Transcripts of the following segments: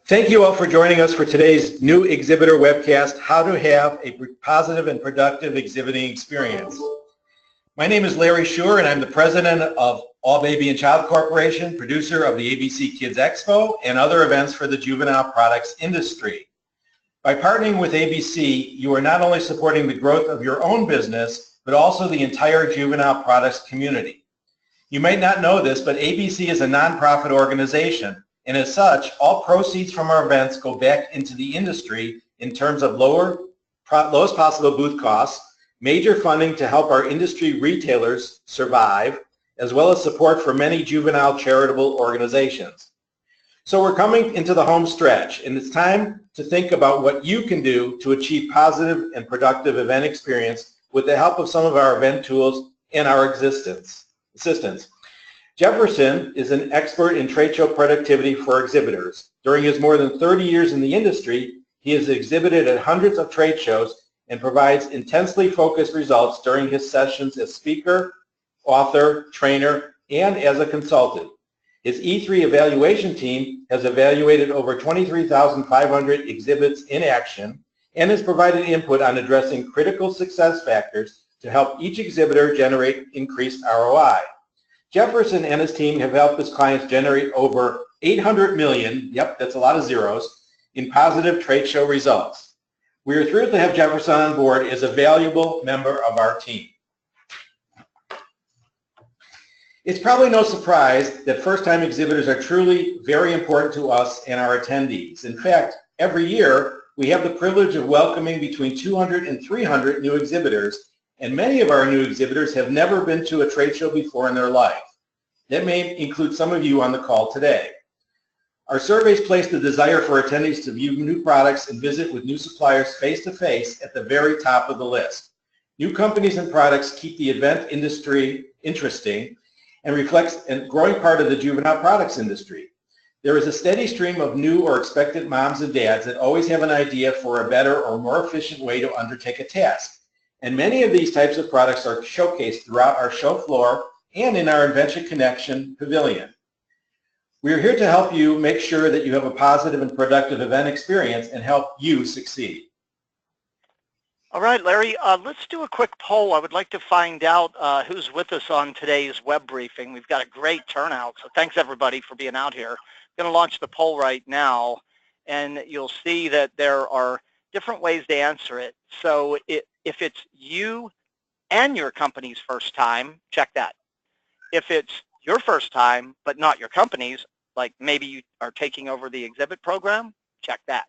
Thank you all for joining us for today's new exhibitor webcast, How to Have a Positive and Productive Exhibiting Experience. My name is Larry Schur, and I'm the president of All Baby and Child Corporation, producer of the ABC Kids Expo, and other events for the juvenile products industry. By partnering with ABC, you are not only supporting the growth of your own business, but also the entire juvenile products community. You might not know this, but ABC is a nonprofit organization, and as such, all proceeds from our events go back into the industry in terms of lowest possible booth costs, major funding to help our industry retailers survive, as well as support for many juvenile charitable organizations. So we're coming into the home stretch, and it's time to think about what you can do to achieve positive and productive event experience with the help of some of our event tools and our assistants. Jefferson is an expert in trade show productivity for exhibitors. During his more than 30 years in the industry, he has exhibited at hundreds of trade shows and provides intensely focused results during his sessions as speaker, author, trainer, and as a consultant. His E3 evaluation team has evaluated over 23,500 exhibits in action and has provided input on addressing critical success factors to help each exhibitor generate increased ROI. Jefferson and his team have helped his clients generate over 800 million, yep, that's a lot of zeros, in positive trade show results. We are thrilled to have Jefferson on board as a valuable member of our team. It's probably no surprise that first-time exhibitors are truly very important to us and our attendees. In fact, every year we have the privilege of welcoming between 200 and 300 new exhibitors, and many of our new exhibitors have never been to a trade show before in their life. That may include some of you on the call today. Our surveys place the desire for attendees to view new products and visit with new suppliers face-to-face at the very top of the list. New companies and products keep the event industry interesting and reflects a growing part of the juvenile products industry. There is a steady stream of new or expectant moms and dads that always have an idea for a better or more efficient way to undertake a task. And many of these types of products are showcased throughout our show floor and in our Invention Connection Pavilion. We are here to help you make sure that you have a positive and productive event experience and help you succeed. All right, Larry, let's do a quick poll. I would like to find out who's with us on today's web briefing. We've got a great turnout, so thanks everybody for being out here. I'm going to launch the poll right now, and you'll see that there are different ways to answer it. So if it's you and your company's first time, check that. If it's your first time, but not your company's, like maybe you are taking over the exhibit program, check that.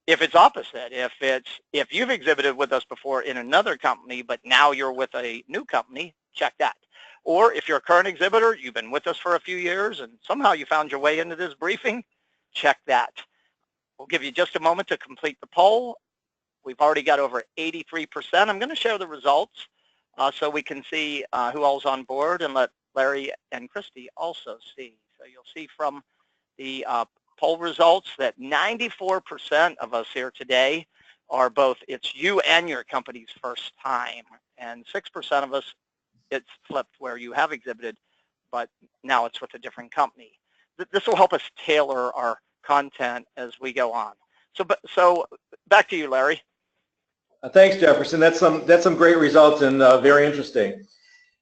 If it's opposite, if you've exhibited with us before in another company, but now you're with a new company, check that. Or if you're a current exhibitor, you've been with us for a few years, and somehow you found your way into this briefing, check that. We'll give you just a moment to complete the poll. We've already got over 83%. I'm going to share the results so we can see who all's on board and let Larry and Christy also see. So you'll see from the poll results that 94% of us here today are both it's you and your company's first time, and 6% of us it's flipped where you have exhibited, but now it's with a different company. This will help us tailor our content as we go on. So back to you, Larry. Thanks, Jefferson. That's some great results and very interesting.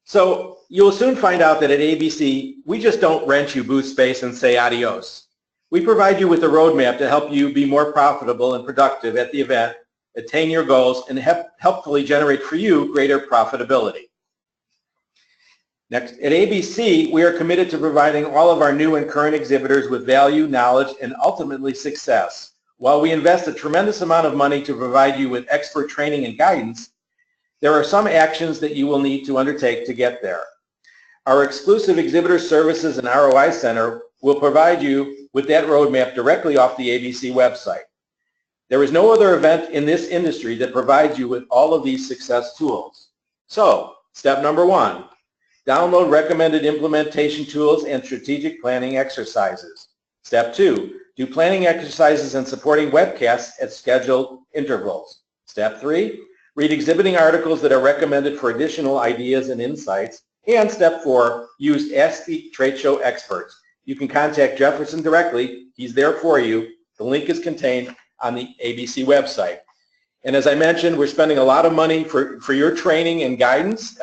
So you'll soon find out that at ABC, we just don't rent you booth space and say adios. We provide you with a roadmap to help you be more profitable and productive at the event, attain your goals, and helpfully generate for you greater profitability. Next, at ABC, we are committed to providing all of our new and current exhibitors with value, knowledge, and ultimately success. While we invest a tremendous amount of money to provide you with expert training and guidance, there are some actions that you will need to undertake to get there. Our exclusive Exhibitor Services and ROI Center will provide you with that roadmap directly off the ABC website. There is no other event in this industry that provides you with all of these success tools. So, step number 1, download recommended implementation tools and strategic planning exercises. Step 2, do planning exercises and supporting webcasts at scheduled intervals. Step 3, read exhibiting articles that are recommended for additional ideas and insights. And step 4, use Ask the Trade Show Experts. You can contact Jefferson directly. He's there for you The link is contained on the ABC website. And as I mentioned, we're spending a lot of money for your training and guidance.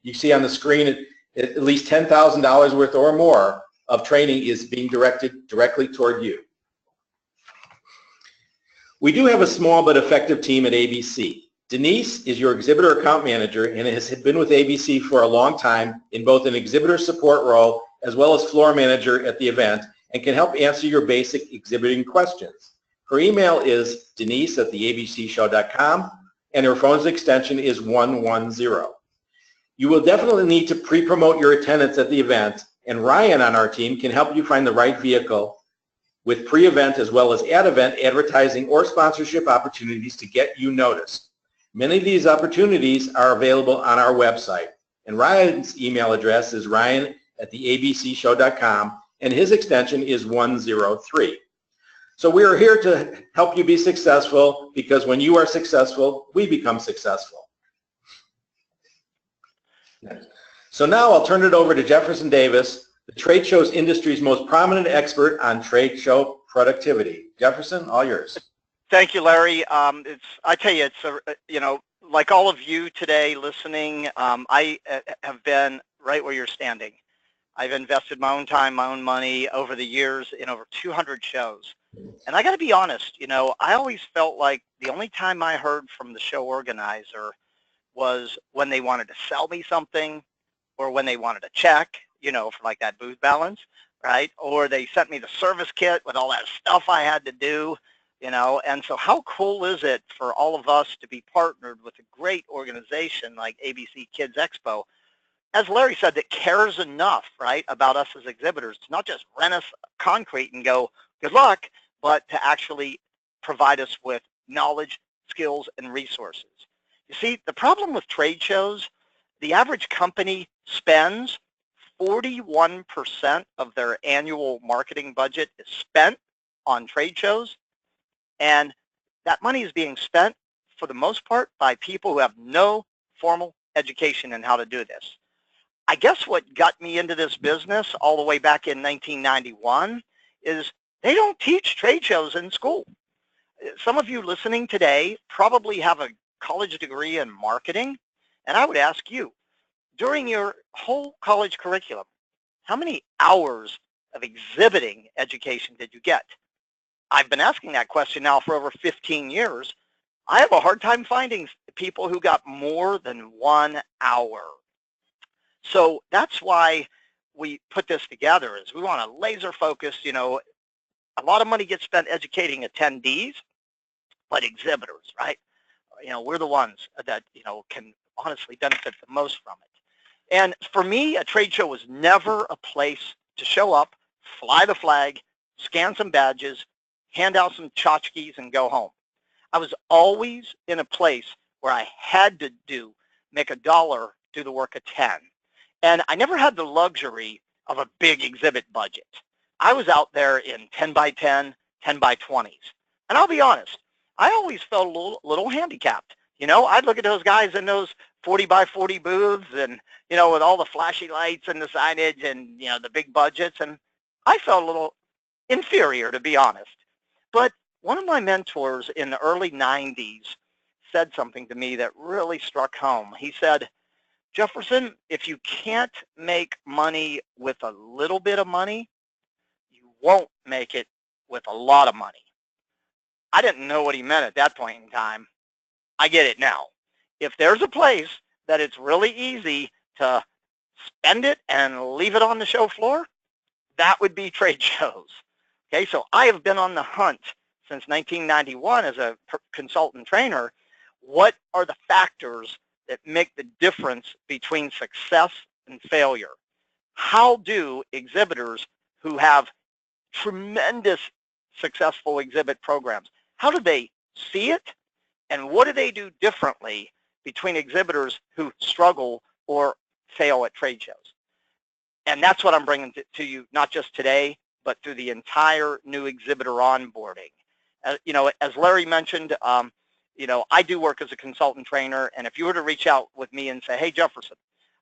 You see on the screen at least $10,000 worth or more of training is being directed directly toward you. We do have a small but effective team at ABC. Denise is your exhibitor account manager and has been with ABC for a long time in both an exhibitor support role as well as floor manager at the event and can help answer your basic exhibiting questions. Her email is denise@theabcshow.com and her phone's extension is 110. You will definitely need to pre-promote your attendance at the event, and Ryan on our team can help you find the right vehicle with pre-event as well as at-event advertising or sponsorship opportunities to get you noticed. Many of these opportunities are available on our website, and Ryan's email address is ryan@theabcshow.com and his extension is 103. So we are here to help you be successful because when you are successful, we become successful. So now I'll turn it over to Jefferson Davis, the trade show's industry's most prominent expert on trade show productivity. Jefferson, all yours. Thank you, Larry. I tell you, it's like all of you today listening, I have been right where you're standing. I've invested my own time, my own money over the years in over 200 shows. And I got to be honest, I always felt like the only time I heard from the show organizer was when they wanted to sell me something or when they wanted a check, for like that booth balance, right? Or they sent me the service kit with all that stuff I had to do, and so how cool is it for all of us to be partnered with a great organization like ABC Kids Expo, as Larry said, that cares enough, right, about us as exhibitors to not just rent us concrete and go, good luck, but to actually provide us with knowledge, skills, and resources. You see, the problem with trade shows, the average company spends 41% of their annual marketing budget is spent on trade shows, and that money is being spent, for the most part, by people who have no formal education in how to do this. I guess what got me into this business all the way back in 1991 is they don't teach trade shows in school. Some of you listening today probably have a college degree in marketing, and I would ask you, during your whole college curriculum, how many hours of exhibiting education did you get? I've been asking that question now for over 15 years. I have a hard time finding people who got more than 1 hour. So that's why we put this together, is we want to laser focus. A lot of money gets spent educating attendees, but exhibitors, right? We're the ones that, can honestly benefit the most from it. And for me, a trade show was never a place to show up, fly the flag, scan some badges, hand out some tchotchkes, and go home. I was always in a place where I had to make $1, do the work of 10. And I never had the luxury of a big exhibit budget. I was out there in 10 by 10, 10 by 20s. And I'll be honest, I always felt a little handicapped. I'd look at those guys in those 40 by 40 booths and, with all the flashy lights and the signage and, the big budgets. And I felt a little inferior, to be honest. But one of my mentors in the early 90s said something to me that really struck home. He said, Jefferson, if you can't make money with a little bit of money, you won't make it with a lot of money. I didn't know what he meant at that point in time. I get it now. If there's a place that it's really easy to spend it and leave it on the show floor, that would be trade shows. Okay, so I have been on the hunt since 1991 as a consultant trainer. What are the factors that make the difference between success and failure? How do exhibitors who have tremendous successful exhibit programs, how do they see it, and what do they do differently between exhibitors who struggle or fail at trade shows? And that's what I'm bringing to you, not just today, but through the entire new exhibitor onboarding. As Larry mentioned, I do work as a consultant trainer, and if you were to reach out with me and say, hey, Jefferson,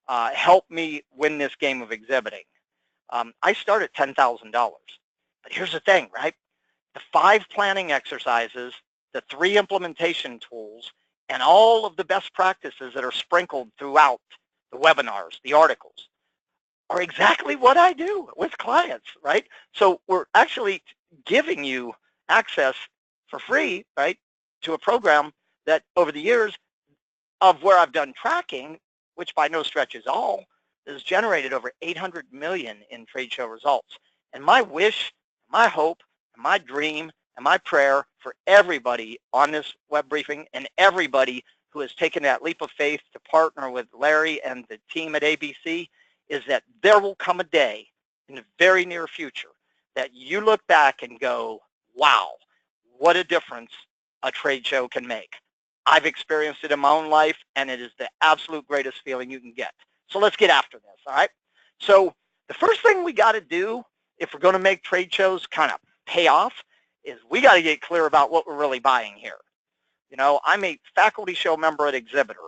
help me win this game of exhibiting, I start at $10,000. But here's the thing, right? the 5 planning exercises, the 3 implementation tools, and all of the best practices that are sprinkled throughout the webinars, the articles, are exactly what I do with clients, right? So we're actually giving you access for free, right, to a program that over the years of where I've done tracking, which by no stretch is all, has generated over 800 million in trade show results. And my wish, my hope, my dream, and my prayer for everybody on this web briefing and everybody who has taken that leap of faith to partner with Larry and the team at ABC is that there will come a day in the very near future that you look back and go, wow, what a difference a trade show can make. I've experienced it in my own life, and it is the absolute greatest feeling you can get. So let's get after this, all right? So the first thing we got to do if we're going to make trade shows kind of pay off is we got to get clear about what we're really buying here. You know, I'm a faculty show member at Exhibitor,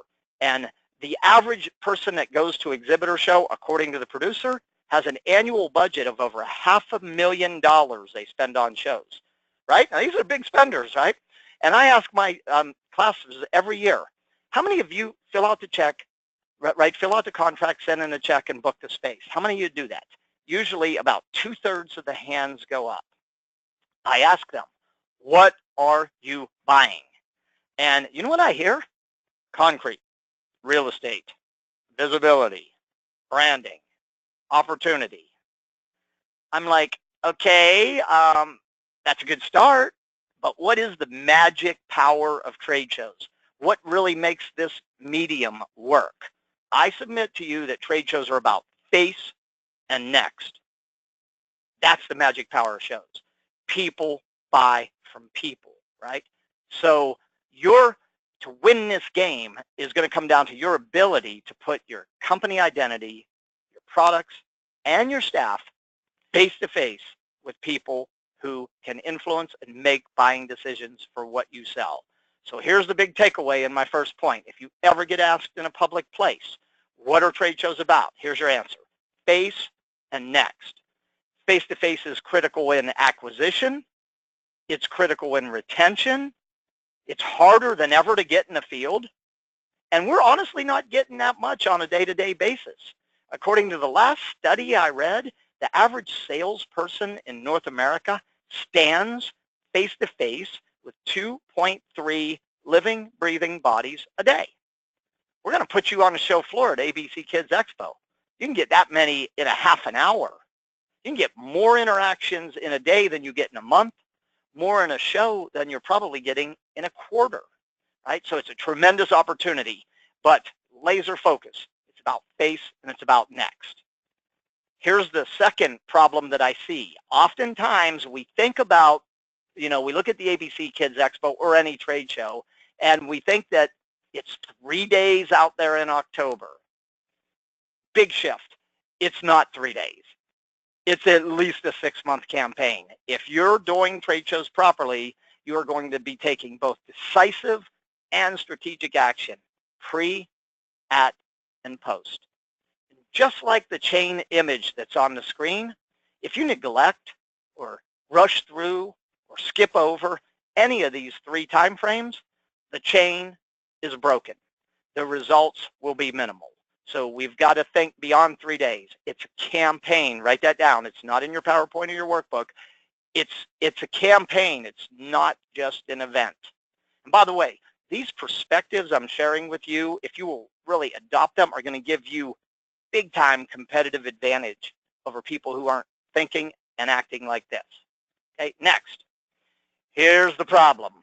and the average person that goes to Exhibitor show, according to the producer, has an annual budget of over $500,000 they spend on shows, right? Now, these are big spenders, right? And I ask my classes every year, how many of you fill out the check, right, fill out the contract, send in a check, and book the space? How many of you do that? Usually about 2/3 of the hands go up. I ask them, what are you buying? And you know what I hear? Concrete, real estate, visibility, branding, opportunity. I'm like, okay, that's a good start, but what is the magic power of trade shows? What really makes this medium work? I submit to you that trade shows are about face and next. That's the magic power of shows. People buy from people, right? So to win this game is going to come down to your ability to put your company identity, your products, and your staff face-to-face with people who can influence and make buying decisions for what you sell. So here's the big takeaway in my first point. If you ever get asked in a public place, what are trade shows about? Here's your answer. Face and next. Face-to-face is critical in acquisition. It's critical in retention. It's harder than ever to get in the field. And we're honestly not getting that much on a day-to-day basis. According to the last study I read, the average salesperson in North America stands face-to-face with 2.3 living, breathing bodies a day. We're going to put you on the show floor at ABC Kids Expo. You can get that many in a half an hour. You can get more interactions in a day than you get in a month, more in a show than you're probably getting in a quarter, right? So it's a tremendous opportunity, but laser focus. It's about face and it's about next. Here's the second problem that I see. Oftentimes we think about, we look at the ABC Kids Expo or any trade show, and we think that it's 3 days out there in October. Big shift. It's not 3 days. It's at least a 6-month campaign. If you're doing trade shows properly, you are going to be taking both decisive and strategic action, pre, at, and post. Just like the chain image that's on the screen, if you neglect or rush through or skip over any of these 3 time frames, the chain is broken. The results will be minimal. So we've got to think beyond 3 days. It's a campaign. Write that down. It's not in your PowerPoint or your workbook. It's a campaign. It's not just an event. And by the way, these perspectives I'm sharing with you, if you will really adopt them, are going to give you big-time competitive advantage over people who aren't thinking and acting like this. Okay, next. Here's the problem.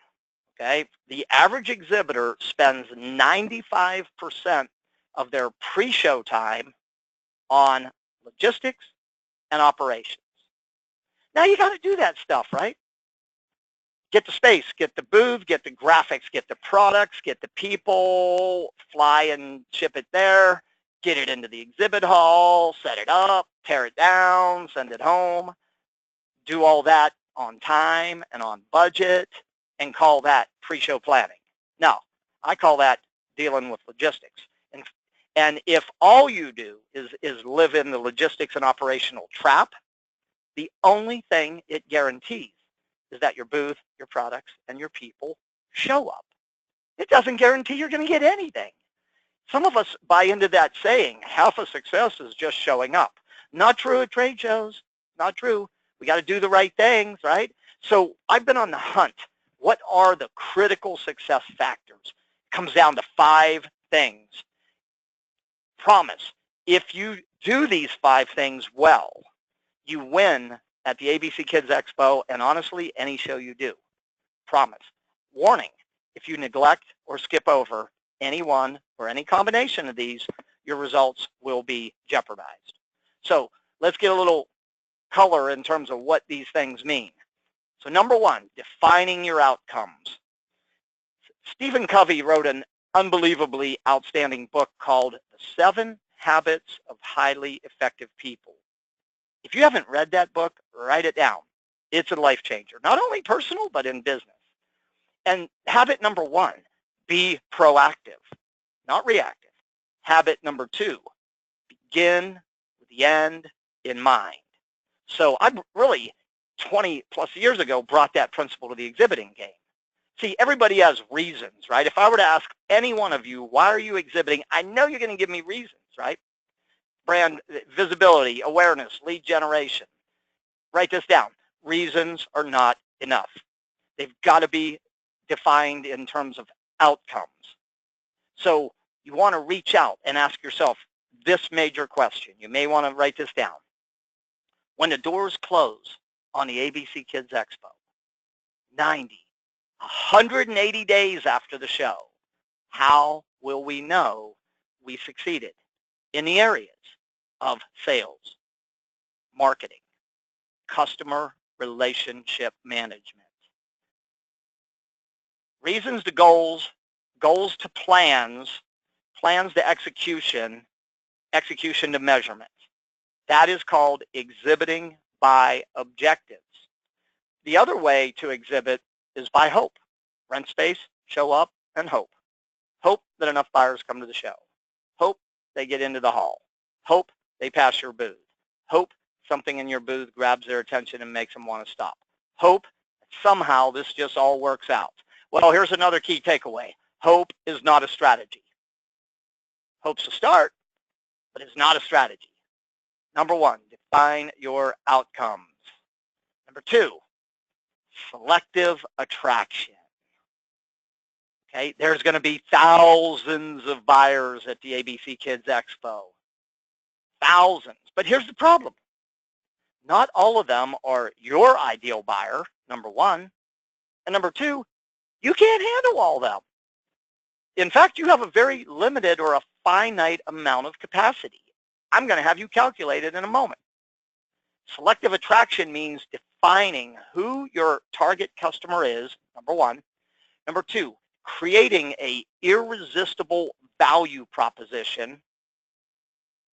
Okay, the average exhibitor spends 95% of their pre-show time on logistics and operations. Now you got to do that stuff, right? Get the space, get the booth, get the graphics, get the products, get the people, fly and ship it there, get it into the exhibit hall, set it up, tear it down, send it home, do all that on time and on budget, and call that pre-show planning. No, I call that dealing with logistics. And if all you do is live in the logistics and operational trap, the only thing it guarantees is that your booth, your products, and your people show up. It doesn't guarantee you're going to get anything. Some of us buy into that saying, half of success is just showing up. Not true at trade shows. Not true. We got to do the right things, right? So I've been on the hunt. What are the critical success factors? It comes down to 5 things. Promise, if you do these 5 things well, you win at the ABC Kids Expo and honestly, any show you do. Promise. Warning, if you neglect or skip over any one or any combination of these, your results will be jeopardized. So let's get a little color in terms of what these things mean. So number 1, defining your outcomes. Stephen Covey wrote an unbelievably outstanding book called The 7 Habits of Highly Effective People. If you haven't read that book, write it down. It's a life changer, not only personal, but in business. And habit number 1, be proactive, not reactive. Habit number 2, begin with the end in mind. So I really, 20 plus years ago, brought that principle to the exhibiting game. See, everybody has reasons, right? If I were to ask any one of you, why are you exhibiting? I know you're going to give me reasons, right? Brand visibility, awareness, lead generation. Write this down. Reasons are not enough. They've got to be defined in terms of outcomes. So you want to reach out and ask yourself this major question. You may want to write this down. When the doors close on the ABC Kids Expo, 90, 180 days after the show, how will we know we succeeded in the areas of sales, marketing, customer relationship management? Reasons to goals, goals to plans, plans to execution, execution to measurement. That is called exhibiting by objectives. The other way to exhibit is by hope. Rent space, show up, and hope. Hope that enough buyers come to the show. Hope they get into the hall. Hope they pass your booth. Hope something in your booth grabs their attention and makes them want to stop. Hope that somehow this just all works out. Well, here's another key takeaway. Hope is not a strategy. Hope's a start, but it's not a strategy. Number 1, define your outcomes. Number 2, selective attraction. Okay, there's going to be thousands of buyers at the ABC Kids Expo. Thousands. But here's the problem. Not all of them are your ideal buyer, number 1. And number 2, you can't handle all of them. In fact, you have a very limited or a finite amount of capacity. I'm going to have you calculate it in a moment. Selective attraction means defining who your target customer is, number 1. Number 2, creating an irresistible value proposition.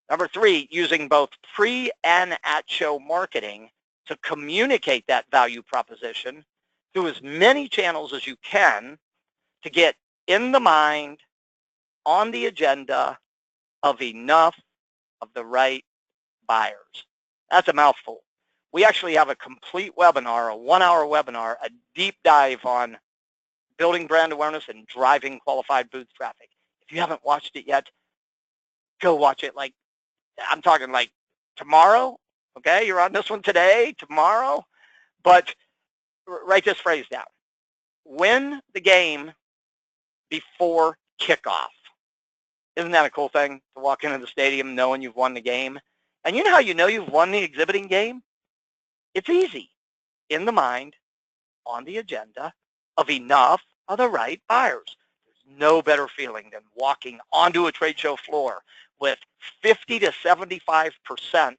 Number 3, using both pre and at-show marketing to communicate that value proposition through as many channels as you can to get in the mind, on the agenda of enough of the right buyers. That's a mouthful. We actually have a complete webinar, a 1-hour webinar, a deep dive on building brand awareness and driving qualified booth traffic. If you haven't watched it yet, go watch it. Like, I'm talking like tomorrow, okay? You're on this one today, tomorrow. But write this phrase down. Win the game before kickoff. Isn't that a cool thing to walk into the stadium knowing you've won the game? And you know how you know you've won the exhibiting game? It's easy. In the mind, on the agenda of enough of the right buyers. There's no better feeling than walking onto a trade show floor with 50 to 75%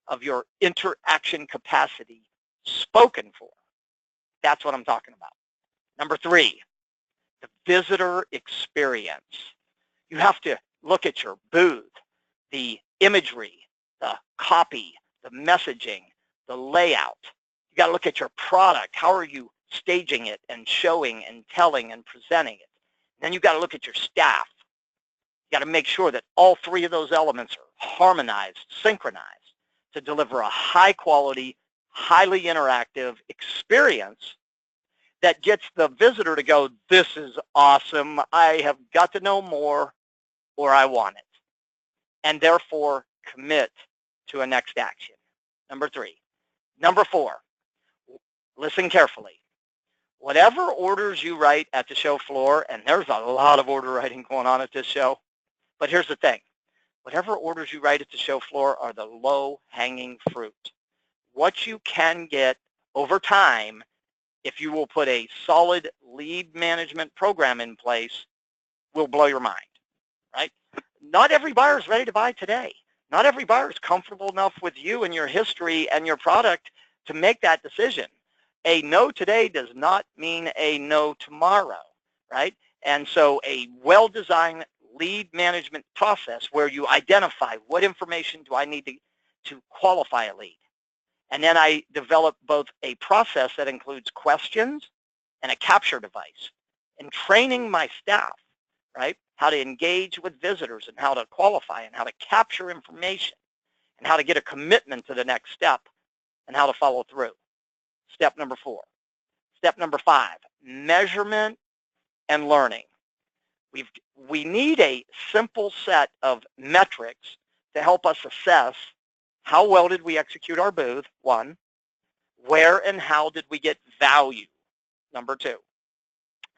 of your interaction capacity spoken for. That's what I'm talking about. Number 3, the visitor experience. You have to look at your booth, the imagery, the copy, the messaging, the layout. You got to look at your product. How are you staging it and showing and telling and presenting it? Then you got to look at your staff. You got to make sure that all 3 of those elements are harmonized, synchronized to deliver a high quality, highly interactive experience that gets the visitor to go, this is awesome, I have got to know more, or I want it, and therefore commit to a next action. Number 3. Number 4, listen carefully. Whatever orders you write at the show floor, and there's a lot of order writing going on at this show, but here's the thing. Whatever orders you write at the show floor are the low-hanging fruit. What you can get over time, if you will put a solid lead management program in place, will blow your mind, right? Not every buyer is ready to buy today. Not every buyer is comfortable enough with you and your history and your product to make that decision. A no today does not mean a no tomorrow, right? And so a well-designed lead management process where you identify what information do I need to qualify a lead. And then I develop both a process that includes questions and a capture device, and training my staff, right, how to engage with visitors and how to qualify and how to capture information and how to get a commitment to the next step and how to follow through. Step number 4. Step number 5, measurement and learning. We need a simple set of metrics to help us assess how well did we execute our booth, 1, where and how did we get value, number 2.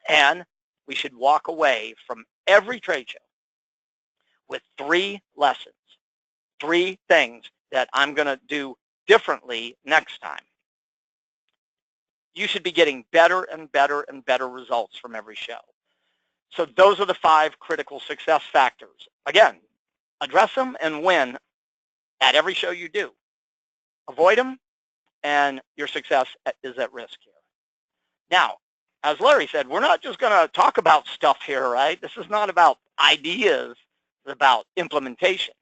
And we should walk away from every trade show with 3 lessons, 3 things that I'm going to do differently next time. You should be getting better and better and better results from every show. So those are the 5 critical success factors. Again, address them and win at every show you do. Avoid them, and your success is at risk here. Now, as Larry said, we're not just going to talk about stuff here, right? This is not about ideas. It's about implementation.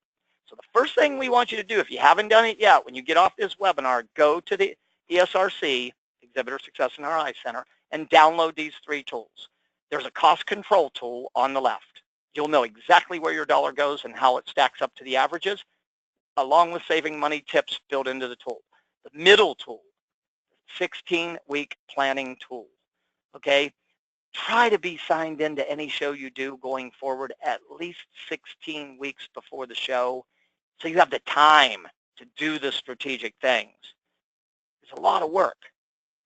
So the first thing we want you to do, if you haven't done it yet, when you get off this webinar, go to the ESRC, Exhibitor Success and RI Center, and download these 3 tools. There's a cost control tool on the left. You'll know exactly where your dollar goes and how it stacks up to the averages, along with saving money tips built into the tool. The middle tool, 16-week planning tool, okay? Try to be signed into any show you do going forward at least 16 weeks before the show, so you have the time to do the strategic things. There's a lot of work.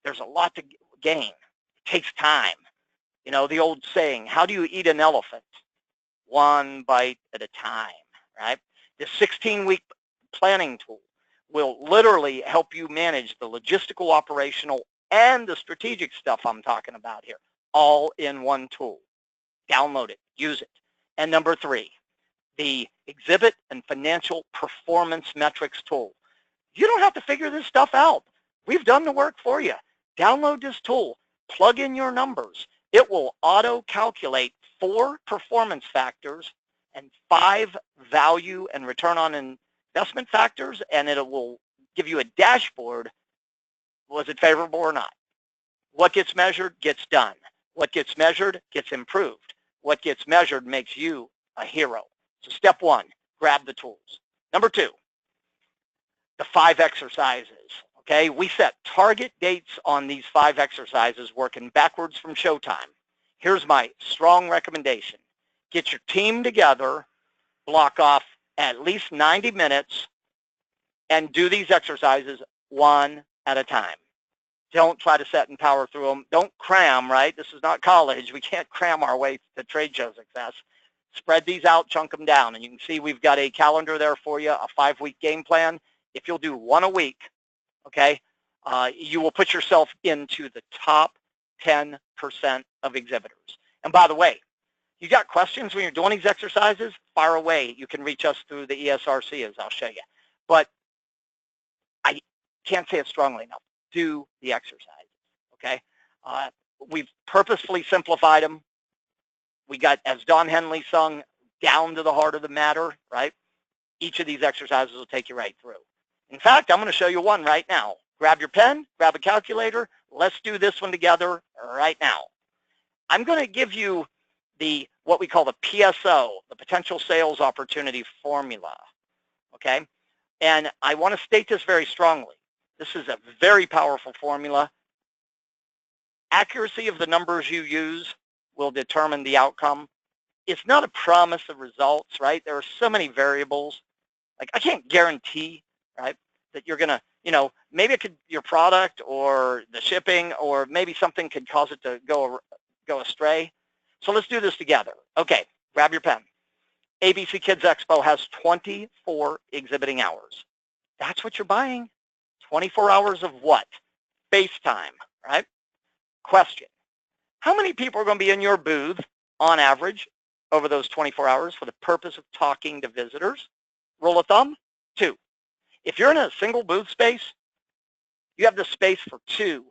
There's a lot to gain. It takes time. You know, the old saying, how do you eat an elephant? 1 bite at a time, right? This 16-week planning tool will literally help you manage the logistical, operational, and the strategic stuff I'm talking about here, all in one tool. Download it, use it. And number 3, the Exhibit and Financial Performance Metrics tool. You don't have to figure this stuff out. We've done the work for you. Download this tool, plug in your numbers. It will auto-calculate 4 performance factors and 5 value and return on investment factors, and it will give you a dashboard. Was it favorable or not? What gets measured gets done. What gets measured gets improved. What gets measured makes you a hero. So step 1, grab the tools. Number 2, the 5 exercises. Okay, we set target dates on these 5 exercises working backwards from showtime. Here's my strong recommendation. Get your team together, block off at least 90 minutes, and do these exercises 1 at a time. Don't try to set and power through them. Don't cram, right? This is not college. We can't cram our way to trade show success. Spread these out, chunk them down. And you can see we've got a calendar there for you, a 5-week game plan. If you'll do 1 a week, okay, you will put yourself into the top 10% of exhibitors. And by the way, you got questions when you're doing these exercises, fire away. You can reach us through the ESRC, as I'll show you. But I can't say it strongly enough. Do the exercises, okay? We've purposefully simplified them. We got, as Don Henley sung, down to the heart of the matter, right? Each of these exercises will take you right through. In fact, I'm going to show you one right now. Grab your pen, grab a calculator. Let's do this one together right now. I'm going to give you what we call the PSO, the Potential Sales Opportunity Formula, okay? And I want to state this very strongly. This is a very powerful formula. accuracy of the numbers you use will determine the outcome. It's not a promise of results, right? There are so many variables. Like I can't guarantee, right, that you're gonna, maybe it could your product or the shipping or maybe something could cause it to go astray. So let's do this together. Okay, grab your pen. ABC Kids Expo has 24 exhibiting hours. That's what you're buying. 24 hours of what? Face time, right? Question. How many people are going to be in your booth on average over those 24 hours for the purpose of talking to visitors? Rule of thumb, 2. If you're in a single booth space, you have the space for 2,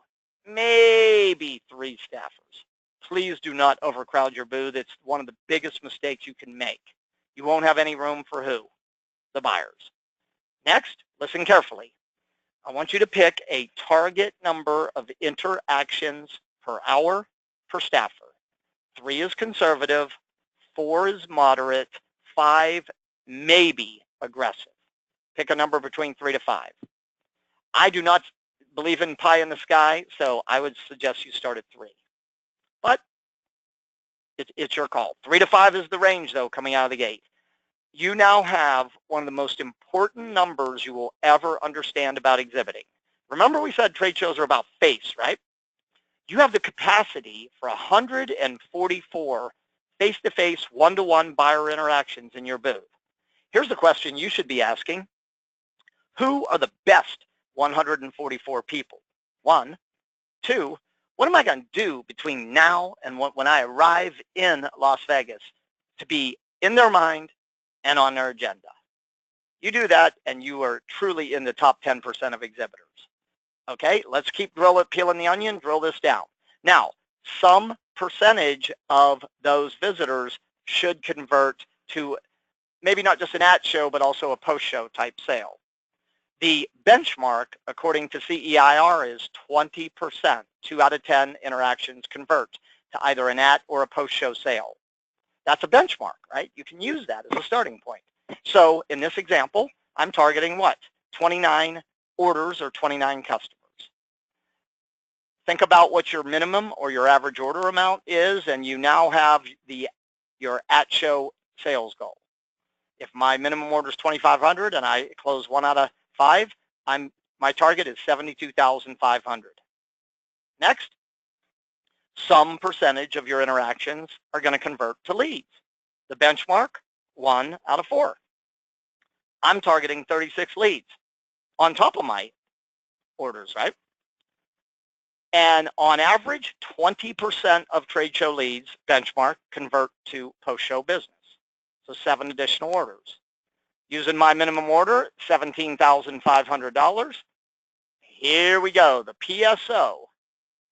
maybe 3 staffers. Please do not overcrowd your booth. It's one of the biggest mistakes you can make. You won't have any room for who? The buyers. Next, listen carefully. I want you to pick a target number of interactions per hour per staffer. 3 is conservative, 4 is moderate, 5 maybe aggressive. Pick a number between 3 to 5. I do not believe in pie in the sky, so I would suggest you start at 3. But it's your call. 3 to 5 is the range, though, coming out of the gate. You now have one of the most important numbers you will ever understand about exhibiting. Remember we said trade shows are about face, right? You have the capacity for 144 face-to-face, one-to-one buyer interactions in your booth. Here's the question you should be asking. Who are the best 144 people? 1. 2, what am I going to do between now and when I arrive in Las Vegas to be in their mind and on their agenda? You do that and you are truly in the top 10% of exhibitors. Okay, let's keep peeling the onion, drill this down. Now, some percentage of those visitors should convert to maybe not just an at-show, but also a post-show type sale. The benchmark, according to CEIR, is 20%. 2 out of 10 interactions convert to either an at or a post-show sale. That's a benchmark, right? You can use that as a starting point. So in this example, I'm targeting what? 29 orders or 29 customers. Think about what your minimum or your average order amount is, and you now have your at-show sales goal. If my minimum order is 2,500 and I close 1 out of 5, my target is 72,500. Next, some percentage of your interactions are going to convert to leads. The benchmark, 1 out of 4. I'm targeting 36 leads on top of my orders, right? And on average, 20% of trade show leads, benchmark, convert to post-show business. So 7 additional orders. Using my minimum order, $17,500. Here we go. The PSO,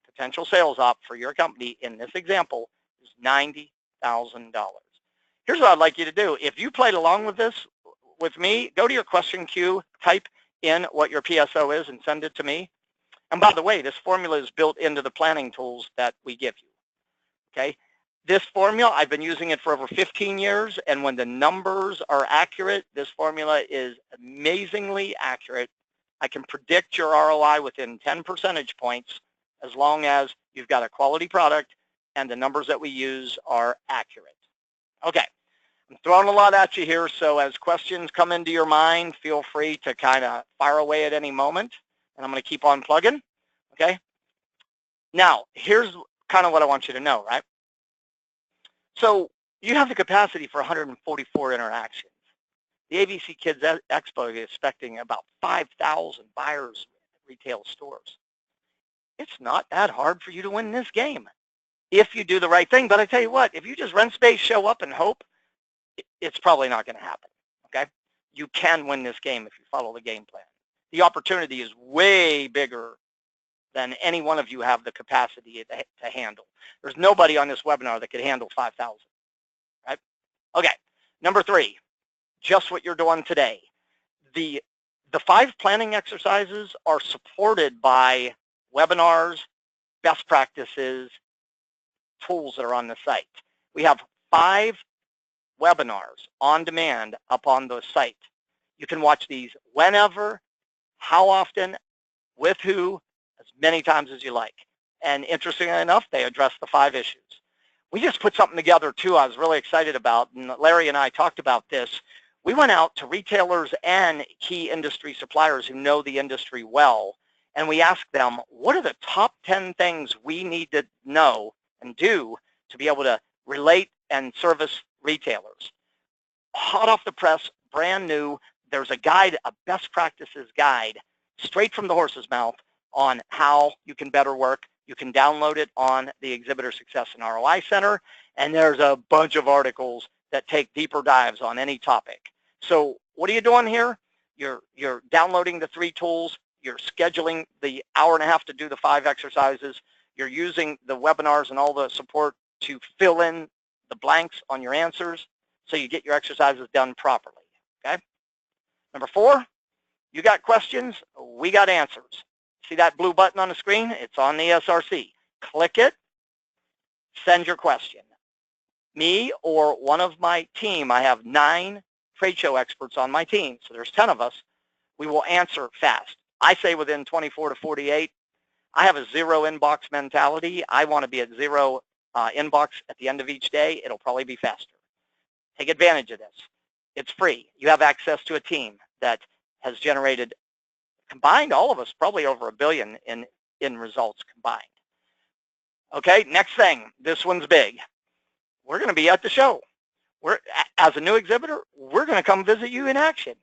potential sales op for your company in this example, is $90,000. Here's what I'd like you to do. If you played along with this with me, go to your question queue, type in what your PSO is and send it to me. And by the way, this formula is built into the planning tools that we give you. Okay? This formula, I've been using it for over 15 years, and when the numbers are accurate, this formula is amazingly accurate. I can predict your ROI within 10 percentage points as long as you've got a quality product and the numbers that we use are accurate. Okay, I'm throwing a lot at you here, so as questions come into your mind, feel free to kind of fire away at any moment, and I'm going to keep on plugging, okay? Now, here's kind of what I want you to know, right? So you have the capacity for 144 interactions. The ABC Kids Expo is expecting about 5,000 buyers at retail stores. It's not that hard for you to win this game if you do the right thing. But I tell you what, if you just rent space, show up, and hope, it's probably not going to happen, okay? You can win this game if you follow the game plan. The opportunity is way bigger than any one of you have the capacity to handle. There's nobody on this webinar that could handle 5,000, right? Okay, number 3, just what you're doing today. The 5 planning exercises are supported by webinars, best practices, tools that are on the site. We have 5 webinars on demand up on the site. You can watch these whenever, how often, with who, as many times as you like. And interestingly enough, they address the 5 issues. We just put something together too I was really excited about, and Larry and I talked about this. We went out to retailers and key industry suppliers who know the industry well, and we asked them, what are the top 10 things we need to know and do to be able to relate and service retailers? Hot off the press, brand new. There's a guide, a best practices guide, straight from the horse's mouth on how you can better work. You can download it on the Exhibitor Success and ROI Center, and there's a bunch of articles that take deeper dives on any topic. So what are you doing here? You're downloading the 3 tools. You're scheduling the hour and a half to do the 5 exercises. You're using the webinars and all the support to fill in the blanks on your answers so you get your exercises done properly, okay? Number 4, you got questions, we got answers. See that blue button on the screen? It's on the SRC. Click it, send your question. Me or one of my team, I have 9 trade show experts on my team, so there's 10 of us, we will answer fast. I say within 24 to 48. I have a 0 inbox mentality. I want to be at 0 inbox at the end of each day. It'll probably be faster. Take advantage of this. It's free. You have access to a team that has generated, combined, all of us, probably over $1 billion in results combined. Okay, next thing. This one's big. We're going to be at the show. As a new exhibitor, we're going to come visit you in action.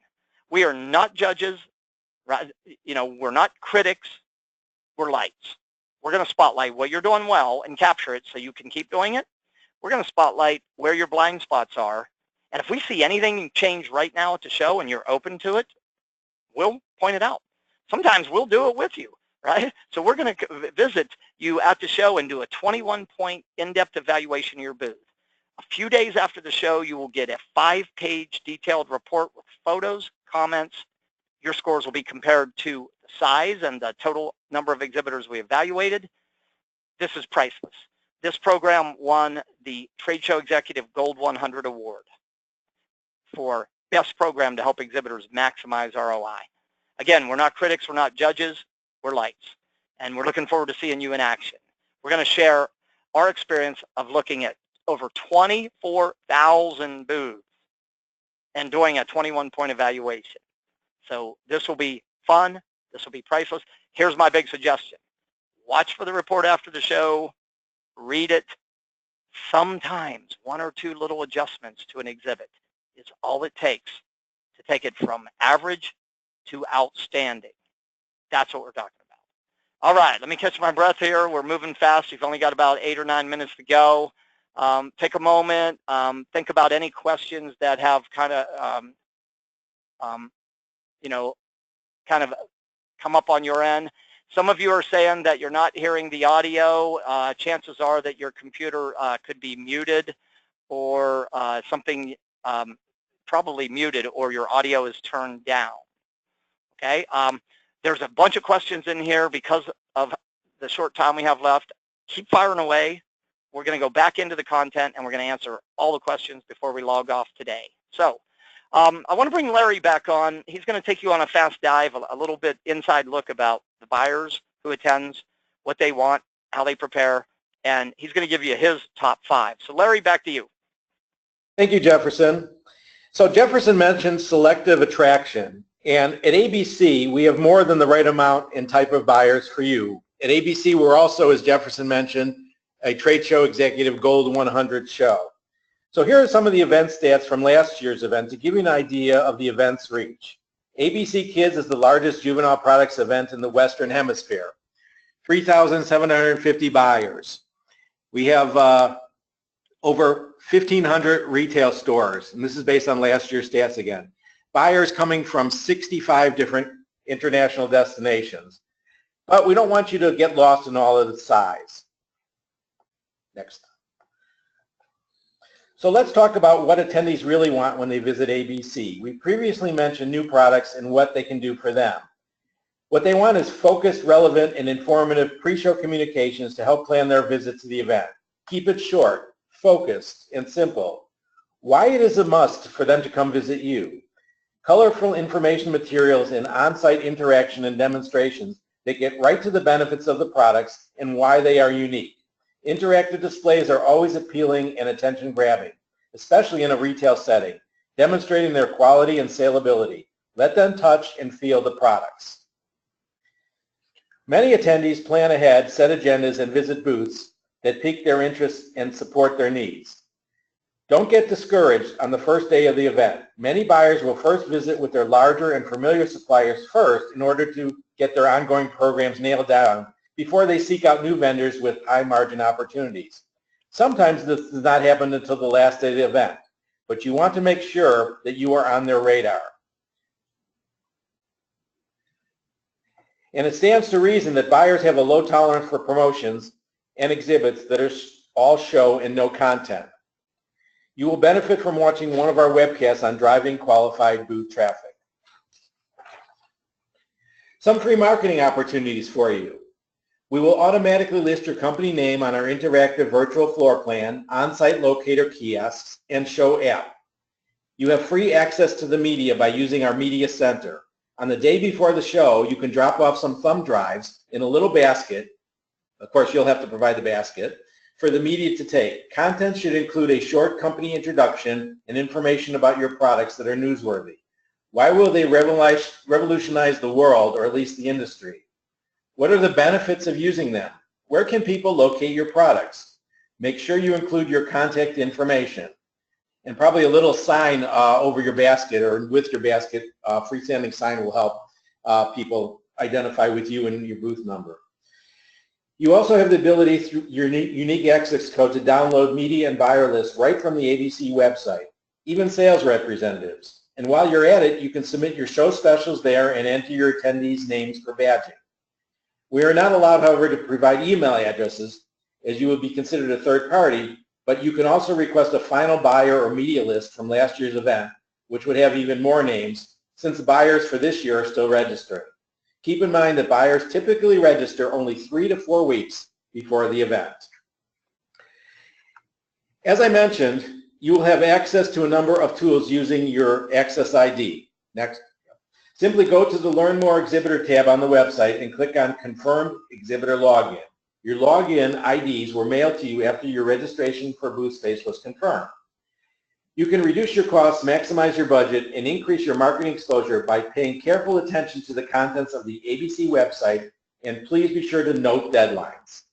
We are not judges. Right? You know, we're not critics. We're lights. We're going to spotlight what you're doing well and capture it so you can keep doing it. We're going to spotlight where your blind spots are. And if we see anything change right now at the show and you're open to it, we'll point it out. Sometimes we'll do it with you, right? So we're going to visit you at the show and do a 21-point in-depth evaluation of your booth. A few days after the show, you will get a 5-page detailed report with photos, comments. Your scores will be compared to the size and the total number of exhibitors we evaluated. This is priceless. This program won the Trade Show Executive Gold 100 Award for best program to help exhibitors maximize ROI. Again, we're not critics, we're not judges, we're lights. And we're looking forward to seeing you in action. We're going to share our experience of looking at over 24,000 booths and doing a 21-point evaluation. So this will be fun. This will be priceless. Here's my big suggestion. Watch for the report after the show. Read it. Sometimes 1 or 2 little adjustments to an exhibit is all it takes to take it from average to outstanding. That's what we're talking about. All right, let me catch my breath here. We're moving fast. You've only got about 8 or 9 minutes to go. Take a moment. Think about any questions that have kind of, kind of come up on your end. Some of you are saying that you're not hearing the audio. Chances are that your computer could be muted or something, probably muted, or your audio is turned down. Okay. There's a bunch of questions in here because of the short time we have left. Keep firing away. We're going to go back into the content and we're going to answer all the questions before we log off today. So I want to bring Larry back on. He's going to take you on a fast dive, a little bit inside look about the buyers who attends, what they want, how they prepare, and he's going to give you his top 5. So Larry, back to you. Thank you, Jefferson. So Jefferson mentioned selective attraction, and at ABC, we have more than the right amount and type of buyers for you. At ABC, we're also, as Jefferson mentioned, a Trade Show Executive Gold 100 show. So here are some of the event stats from last year's event to give you an idea of the event's reach. ABC Kids is the largest juvenile products event in the Western Hemisphere. 3,750 buyers. We have over 1,500 retail stores, and this is based on last year's stats again. Buyers coming from 65 different international destinations. But we don't want you to get lost in all of the size. Next. So let's talk about what attendees really want when they visit ABC. We previously mentioned new products and what they can do for them. What they want is focused, relevant, and informative pre-show communications to help plan their visit to the event. Keep it short, focused, and simple. Why it is a must for them to come visit you. Colorful information materials and on-site interaction and demonstrations that get right to the benefits of the products and why they are unique. Interactive displays are always appealing and attention-grabbing, especially in a retail setting, demonstrating their quality and saleability. Let them touch and feel the products. Many attendees plan ahead, set agendas, and visit booths that pique their interest and support their needs. Don't get discouraged on the first day of the event. Many buyers will first visit with their larger and familiar suppliers first in order to get their ongoing programs nailed down before they seek out new vendors with high margin opportunities. Sometimes this does not happen until the last day of the event, but you want to make sure that you are on their radar. And it stands to reason that buyers have a low tolerance for promotions and exhibits that are all show and no content. You will benefit from watching one of our webcasts on driving qualified booth traffic. Some free marketing opportunities for you. We will automatically list your company name on our interactive virtual floor plan, on-site locator kiosks, and show app. You have free access to the media by using our media center. On the day before the show, you can drop off some thumb drives in a little basket. Of course, you'll have to provide the basket for the media to take. Content should include a short company introduction and information about your products that are newsworthy. Why will they revolutionize the world, or at least the industry? What are the benefits of using them? Where can people locate your products? Make sure you include your contact information. And probably a little sign over your basket or with your basket, freestanding sign will help people identify with you and your booth number. You also have the ability through your unique access code to download media and buyer lists right from the ABC website, even sales representatives. And while you're at it, you can submit your show specials there and enter your attendees' names for badging. We are not allowed, however, to provide email addresses, as you would be considered a third party, but you can also request a final buyer or media list from last year's event, which would have even more names, since buyers for this year are still registering. Keep in mind that buyers typically register only 3 to 4 weeks before the event. As I mentioned, you will have access to a number of tools using your Access ID. Next. Simply go to the Learn More Exhibitor tab on the website and click on Confirmed Exhibitor Login. Your login IDs were mailed to you after your registration for booth space was confirmed. You can reduce your costs, maximize your budget, and increase your marketing exposure by paying careful attention to the contents of the ABC website, and please be sure to note deadlines.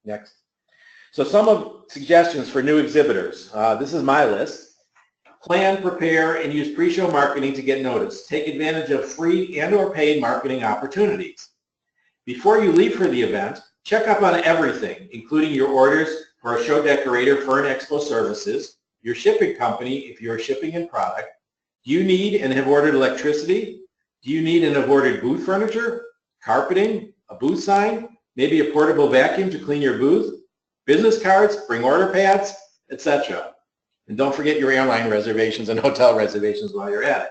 Next. So some of suggestions for new exhibitors. This is my list. Plan, prepare, and use pre-show marketing to get noticed. Take advantage of free and or paid marketing opportunities. Before you leave for the event, check up on everything, including your orders for a show decorator for an expo services, your shipping company if you're shipping in product. Do you need and have ordered electricity? Do you need and have ordered booth furniture, carpeting, a booth sign, maybe a portable vacuum to clean your booth, business cards, bring order pads, etc. And don't forget your airline reservations and hotel reservations while you're at it.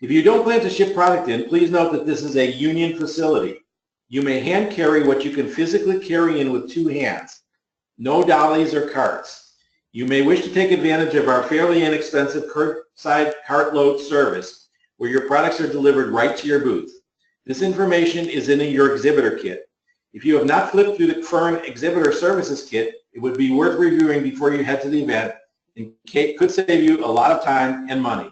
If you don't plan to ship product in, please note that this is a union facility. You may hand carry what you can physically carry in with 2 hands. No dollies or carts. You may wish to take advantage of our fairly inexpensive curbside cartload service, where your products are delivered right to your booth. This information is in your exhibitor kit. If you have not flipped through the current exhibitor services kit, it would be worth reviewing before you head to the event, and could save you a lot of time and money.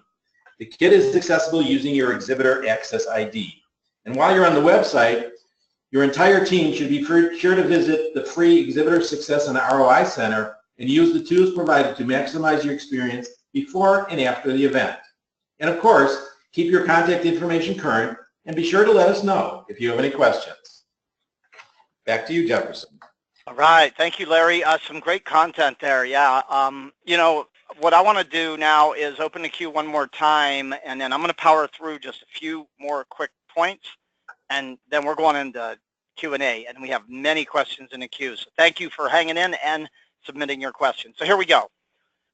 The kit is accessible using your exhibitor access ID. And while you're on the website, your entire team should be sure to visit the free Exhibitor Success and ROI Center and use the tools provided to maximize your experience before and after the event. And of course, keep your contact information current and be sure to let us know if you have any questions. Back to you, Jefferson. All right. Thank you, Larry. Some great content there. Yeah. You know, what I want to do now is open the queue one more time, and then I'm going to power through just a few more quick points, and then we're going into Q&A, and we have many questions in the queue. So thank you for hanging in and submitting your questions. So here we go.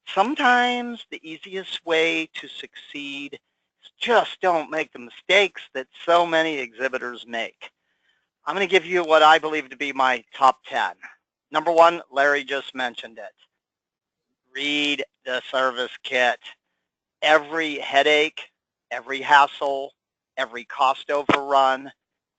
Sometimes the easiest way to succeed is just don't make the mistakes that so many exhibitors make. I'm going to give you what I believe to be my top 10. Number 1, Larry just mentioned it. Read the service kit. Every headache, every hassle, every cost overrun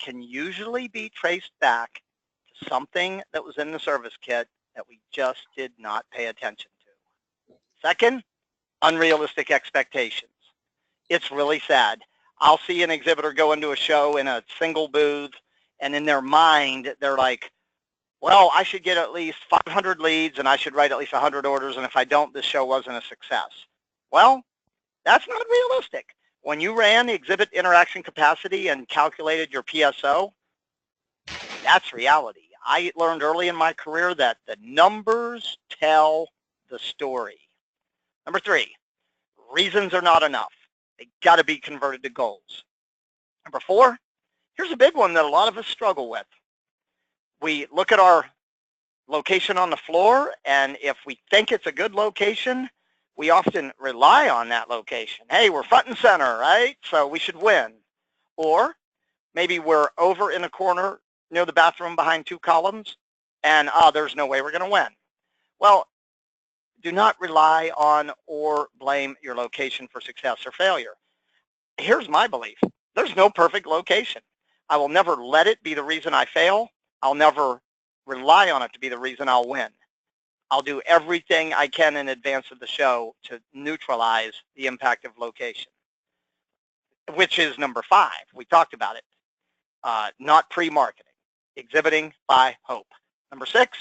can usually be traced back to something that was in the service kit that we just did not pay attention to. Second, unrealistic expectations. It's really sad. I'll see an exhibitor go into a show in a single booth, and in their mind, they're like, well, I should get at least 500 leads, and I should write at least 100 orders, and if I don't, this show wasn't a success. Well, that's not realistic. When you ran the exhibit interaction capacity and calculated your PSO, that's reality. I learned early in my career that the numbers tell the story. Number three, reasons are not enough. They got to be converted to goals. Number four, here's a big one that a lot of us struggle with. We look at our location on the floor, and if we think it's a good location, we often rely on that location. Hey, we're front and center, right? So we should win. Or maybe we're over in a corner near the bathroom behind two columns, and there's no way we're going to win. Well, do not rely on or blame your location for success or failure. Here's my belief. There's no perfect location. I will never let it be the reason I fail. I'll never rely on it to be the reason I'll win. I'll do everything I can in advance of the show to neutralize the impact of location, which is number five. We talked about it. Not pre-marketing. Exhibiting by hope. Number six,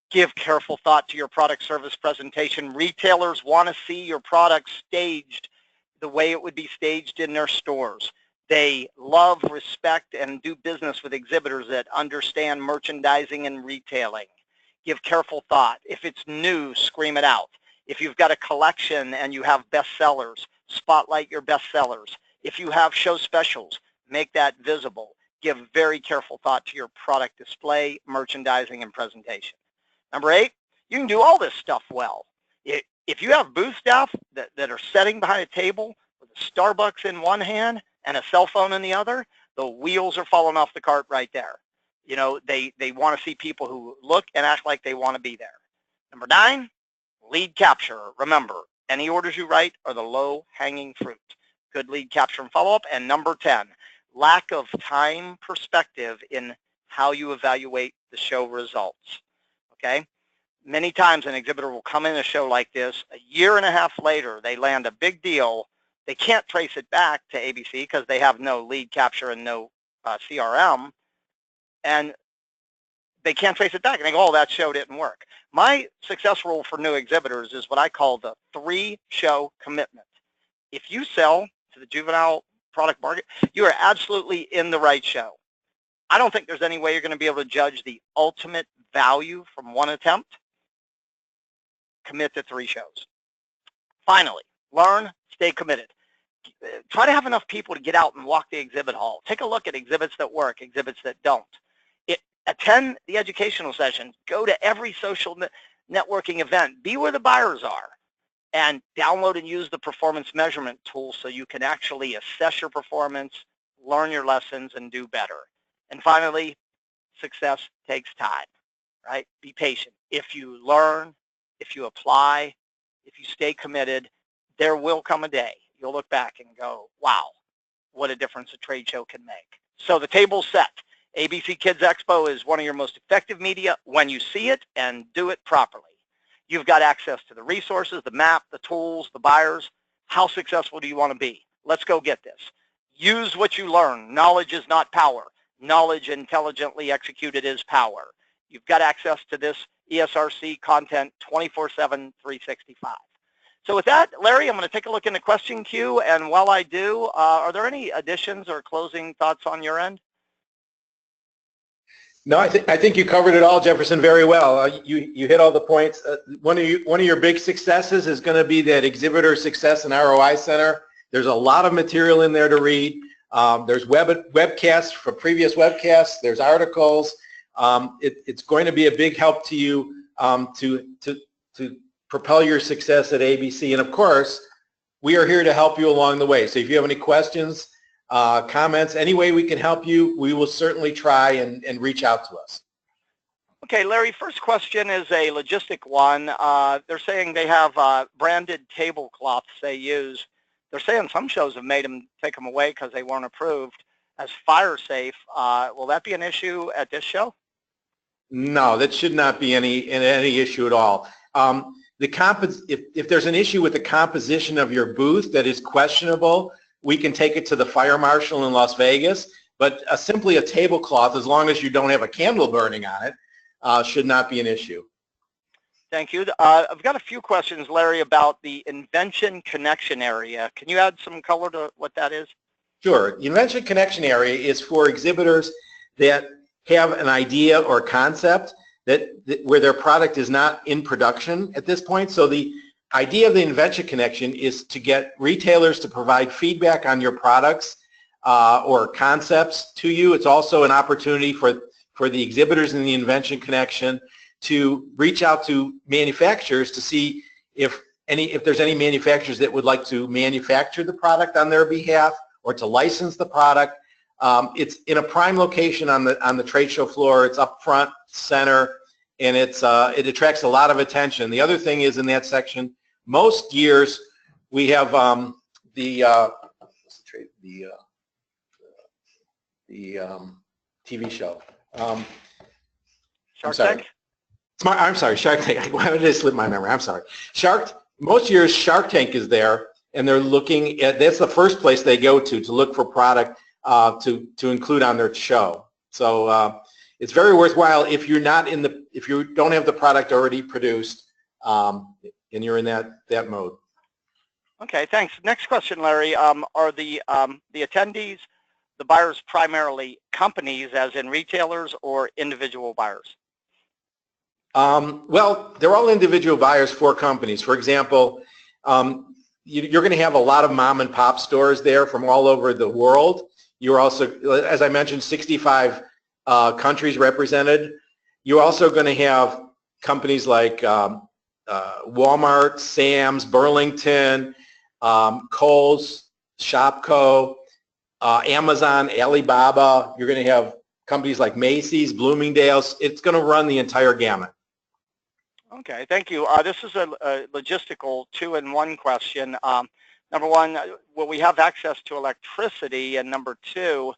give careful thought to your product service presentation. Retailers want to see your product staged the way it would be staged in their stores. They love, respect, and do business with exhibitors that understand merchandising and retailing. Give careful thought. If it's new, scream it out. If you've got a collection and you have bestsellers, spotlight your bestsellers. If you have show specials, make that visible. Give very careful thought to your product display, merchandising, and presentation. Number eight, you can do all this stuff well. If you have booth staff that are sitting behind a table with a Starbucks in one hand and a cell phone in the other, the wheels are falling off the cart right there. You know, they want to see people who look and act like they want to be there. Number nine, lead capture. Remember, any orders you write are the low-hanging fruit. Good lead capture and follow-up. And number 10, lack of time perspective in how you evaluate the show results. Okay? Many times an exhibitor will come in a show like this, a year and a half later, they land a big deal. They can't trace it back to ABC because they have no lead capture and no CRM. And they can't trace it back. And they go, oh, that show didn't work. My success rule for new exhibitors is what I call the 3-show commitment. If you sell to the juvenile product market, you are absolutely in the right show. I don't think there's any way you're going to be able to judge the ultimate value from one attempt. Commit to 3 shows. Finally, learn, stay committed. Try to have enough people to get out and walk the exhibit hall. Take a look at exhibits that work, exhibits that don't. Attend the educational sessions. Go to every social networking event. Be where the buyers are. And download and use the performance measurement tool so you can actually assess your performance, learn your lessons, and do better. And finally, success takes time, right? Be patient. If you learn, if you apply, if you stay committed, there will come a day you'll look back and go, wow, what a difference a trade show can make. So the table's set. ABC Kids Expo is one of your most effective media when you see it and do it properly. You've got access to the resources, the map, the tools, the buyers. How successful do you want to be? Let's go get this. Use what you learn. Knowledge is not power. Knowledge intelligently executed is power. You've got access to this ESRC content 24/7, 365. So with that, Larry, I'm going to take a look in the question queue, and while I do, are there any additions or closing thoughts on your end? No, I think you covered it all, Jefferson, very well. You hit all the points. One of your big successes is going to be that Exhibitor Success and ROI Center. There's a lot of material in there to read. There's webcasts for previous webcasts. There's articles. It's going to be a big help to you to propel your success at ABC. And of course, we are here to help you along the way. So if you have any questions, comments, any way we can help you, we will certainly try and reach out to us. Okay, Larry, first question is a logistic one. They're saying they have branded tablecloths they use. They're saying some shows have made them take them away because they weren't approved. as fire safe. Will that be an issue at this show? No, that should not be any issue at all. If there's an issue with the composition of your booth that is questionable, we can take it to the fire marshal in Las Vegas. But simply a tablecloth, as long as you don't have a candle burning on it, should not be an issue. Thank you. I've got a few questions, Larry, about the Invention Connection area. Can you add some color to what that is? Sure. The Invention Connection area is for exhibitors that have an idea or concept where their product is not in production at this point. So the idea of the Invention Connection is to get retailers to provide feedback on your products or concepts to you. It's also an opportunity for the exhibitors in the Invention Connection to reach out to manufacturers to see if there's any manufacturers that would like to manufacture the product on their behalf or to license the product. It's in a prime location on the trade show floor. It's up front, center, and it attracts a lot of attention. The other thing is in that section, most years we have the TV show. Shark Tank? I'm sorry, Shark Tank. Why did I slip my memory? I'm sorry. Most years Shark Tank is there, and they're looking at, that's the first place they go to look for product to include on their show. So it's very worthwhile if you're not if you don't have the product already produced and you're in that mode. Okay, thanks. Next question, Larry. Are the attendees, the buyers, primarily companies, as in retailers, or individual buyers? Well, they're all individual buyers for companies. For example, you're going to have a lot of mom and pop stores there from all over the world. You're also, as I mentioned, 65 countries represented. You're also going to have companies like Walmart, Sam's, Burlington, Kohl's, Shopko, Amazon, Alibaba. You're going to have companies like Macy's, Bloomingdale's. It's going to run the entire gamut. Okay, thank you. This is a logistical two-in-one question. Number one, will we have access to electricity? And number two,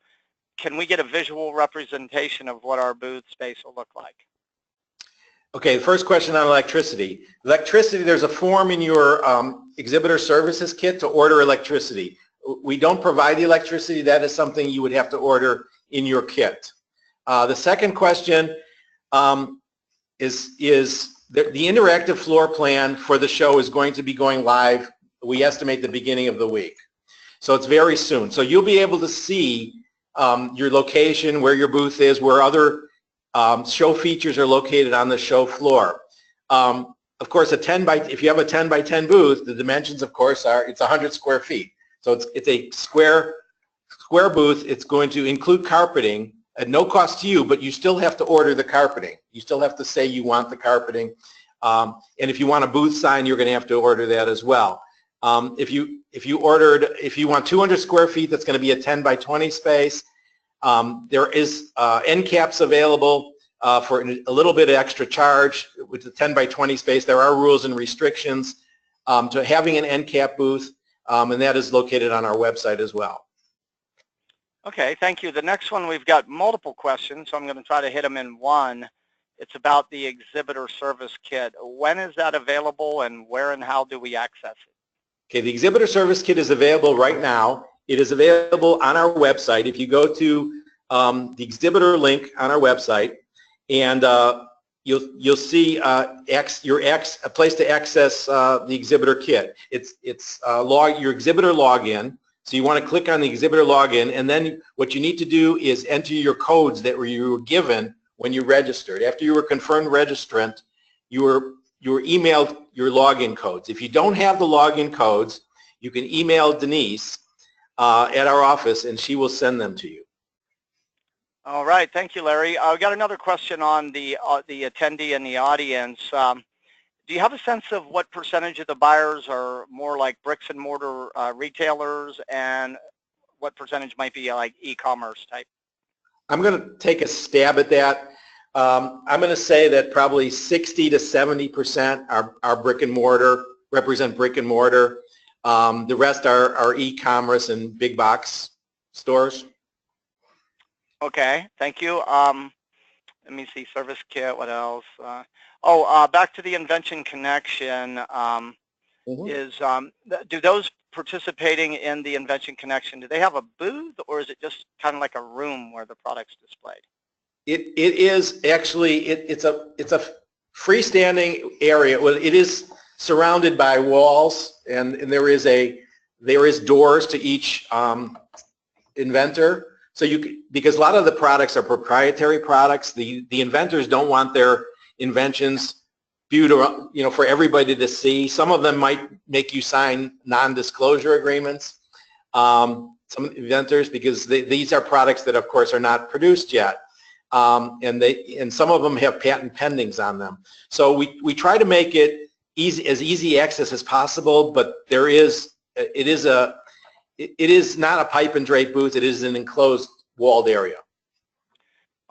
can we get a visual representation of what our booth space will look like? Okay, the first question on electricity. Electricity, there's a form in your exhibitor services kit to order electricity. We don't provide the electricity. That is something you would have to order in your kit. The second question is the interactive floor plan for the show is going to be going live, we estimate, the beginning of the week. So it's very soon. So you'll be able to see your location, where your booth is, where other show features are located on the show floor. Of course, if you have a 10 by 10 booth, the dimensions, of course, it's 100 square feet. So it's a square booth. It's going to include carpeting at no cost to you, but you still have to order the carpeting. You still have to say you want the carpeting. And if you want a booth sign, you're going to have to order that as well. If you want 200 square feet, that's going to be a 10 by 20 space. There is end caps available for a little bit of extra charge with the 10 by 20 space. There are rules and restrictions to having an end cap booth, and that is located on our website as well. Okay, thank you. The next one, we've got multiple questions, so I'm going to try to hit them in one. It's about the exhibitor service kit. When is that available, and where and how do we access it? Okay, the exhibitor service kit is available right now. It is available on our website. If you go to the exhibitor link on our website, and you'll see a place to access the exhibitor kit. It's your exhibitor login. So you want to click on the exhibitor login, and then what you need to do is enter your codes that you were given when you registered. After you were confirmed registrant, you were emailed your login codes. If you don't have the login codes, you can email Denise at our office, and she will send them to you. All right, thank you, Larry. I've got another question on the attendee and the audience. Do you have a sense of what percentage of the buyers are more like bricks and mortar retailers, and what percentage might be like e-commerce type? I'm going to take a stab at that. I'm going to say that probably 60 to 70% are brick and mortar, represent brick and mortar. The rest are e-commerce and big box stores. Okay, thank you. Let me see, service kit, what else? Back to the Invention Connection. Do those participating in the Invention Connection, do they have a booth, or is it just kind of like a room where the product's displayed? It is actually, it's a freestanding area. Well, it is surrounded by walls, and there is doors to each inventor. So because a lot of the products are proprietary products, the inventors don't want their inventions viewed, for everybody to see. Some of them might make you sign non-disclosure agreements. Some inventors, because these are products that, of course, are not produced yet, and some of them have patent pendings on them. So we try to make it easy access as possible, but it is not a pipe and drape booth. It is an enclosed walled area.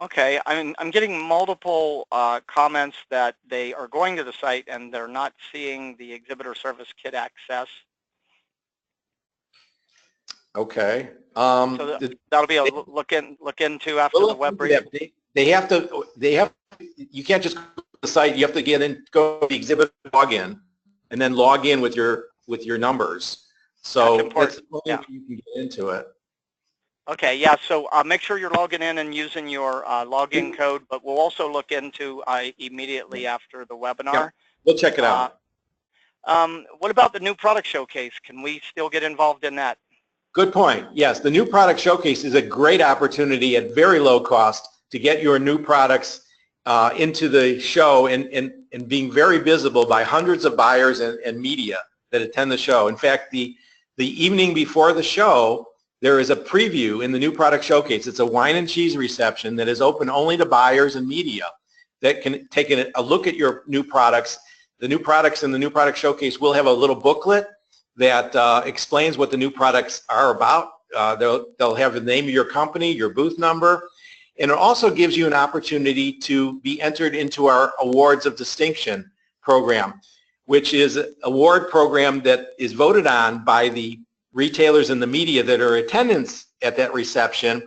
Okay, I'm getting multiple comments that they are going to the site and they're not seeing the exhibitor service kit access. Okay. So that'll be a look into after the web briefing. They have to. You can't just go to the site. You have to go to the exhibit login, and then log in with your numbers. So that's the only way you can get into it. Okay, yeah, so make sure you're logging in and using your login code, but we'll also look into immediately after the webinar. Yeah, we'll check it out. What about the new product showcase? Can we still get involved in that? Good point. Yes, the new product showcase is a great opportunity at very low cost to get your new products into the show and being very visible by hundreds of buyers and media that attend the show. In fact, the evening before the show, there is a preview in the new product showcase. It's a wine and cheese reception that is open only to buyers and media that can take a look at your new products. The new products in the new product showcase will have a little booklet that explains what the new products are about. They'll have the name of your company, your booth number, and it also gives you an opportunity to be entered into our Awards of Distinction program, which is an award program that is voted on by the retailers and the media that are in attendance at that reception,